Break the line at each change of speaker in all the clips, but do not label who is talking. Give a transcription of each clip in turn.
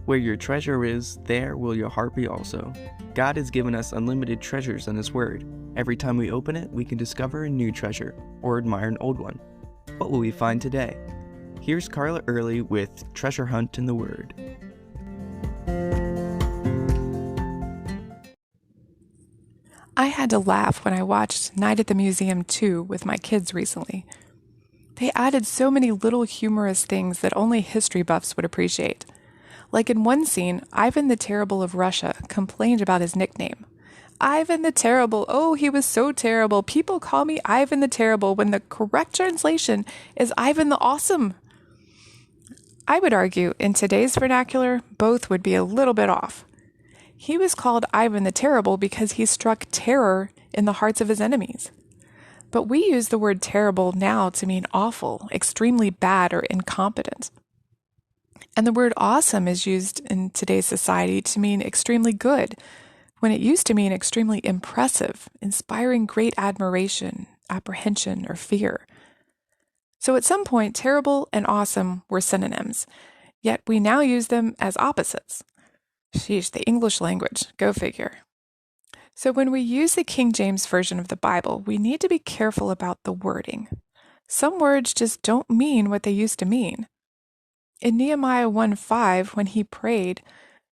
Where your treasure is, there will your heart be also. God has given us unlimited treasures in His Word. Every time we open it, we can discover a new treasure or admire an old one. What will we find today? Here's Carla Early with Treasure Hunt in the Word.
I had to laugh when I watched Night at the Museum 2 with my kids recently. They added so many little humorous things that only history buffs would appreciate. Like in one scene, Ivan the Terrible of Russia complained about his nickname. Ivan the Terrible, oh, he was so terrible. People call me Ivan the Terrible when the correct translation is Ivan the Awesome. I would argue, in today's vernacular, both would be a little bit off. He was called Ivan the Terrible because he struck terror in the hearts of his enemies. But we use the word terrible now to mean awful, extremely bad, or incompetent. And the word awesome is used in today's society to mean extremely good, when it used to mean extremely impressive, inspiring great admiration, apprehension, or fear. So at some point, terrible and awesome were synonyms, yet we now use them as opposites. Sheesh, the English language, go figure. So when we use the King James Version of the Bible, we need to be careful about the wording. Some words just don't mean what they used to mean. In Nehemiah 1:5, when he prayed,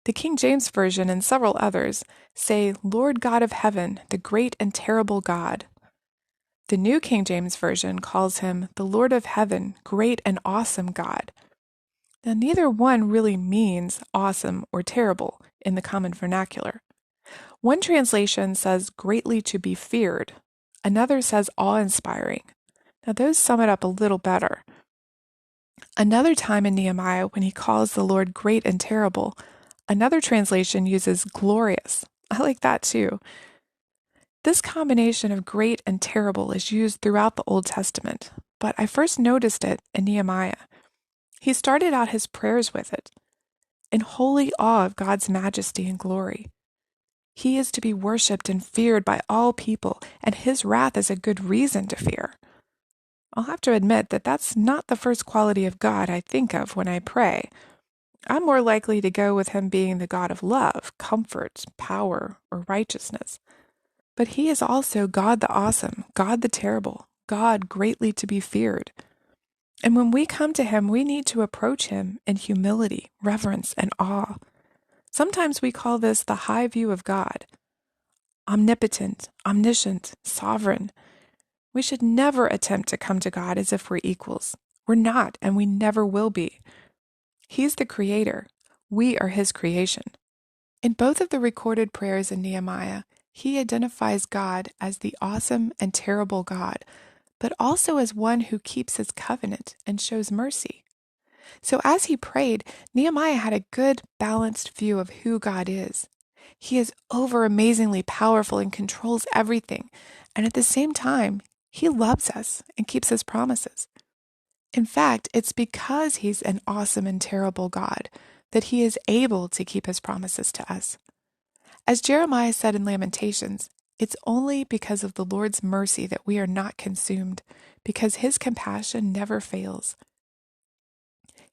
the King James Version and several others say, Lord God of heaven, the great and terrible God. The New King James Version calls him the Lord of heaven, great and awesome God. Now, neither one really means awesome or terrible in the common vernacular. One translation says greatly to be feared. Another says awe-inspiring. Now, those sum it up a little better. Another time in Nehemiah, when he calls the Lord great and terrible, another translation uses glorious. I like that too. This combination of great and terrible is used throughout the Old Testament, but I first noticed it in Nehemiah. He started out his prayers with it, in holy awe of God's majesty and glory. He is to be worshipped and feared by all people, and his wrath is a good reason to fear. I'll have to admit that that's not the first quality of God I think of when I pray. I'm more likely to go with him being the God of love, comfort, power, or righteousness. But he is also God the awesome, God the terrible, God greatly to be feared. And when we come to him, we need to approach him in humility, reverence, and awe. Sometimes we call this the high view of God. Omnipotent, omniscient, sovereign. We should never attempt to come to God as if we're equals. We're not, and we never will be. He's the creator. We are his creation. In both of the recorded prayers in Nehemiah, he identifies God as the awesome and terrible God, but also as one who keeps his covenant and shows mercy. So as he prayed, Nehemiah had a good, balanced view of who God is. He is over-amazingly powerful and controls everything, and at the same time, he loves us and keeps his promises. In fact, it's because he's an awesome and terrible God that he is able to keep his promises to us. As Jeremiah said in Lamentations, it's only because of the Lord's mercy that we are not consumed, because his compassion never fails.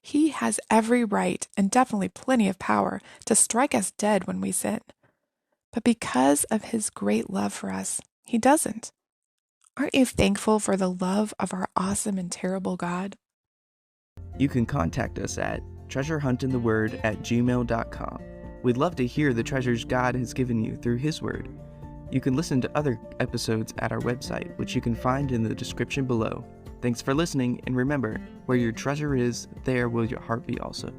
He has every right and definitely plenty of power to strike us dead when we sin. But because of his great love for us, he doesn't. Aren't you thankful for the love of our awesome and terrible God?
You can contact us at treasurehuntintheword@gmail.com. We'd love to hear the treasures God has given you through his word. You can listen to other episodes at our website, which you can find in the description below. Thanks for listening, and remember, where your treasure is, there will your heart be also.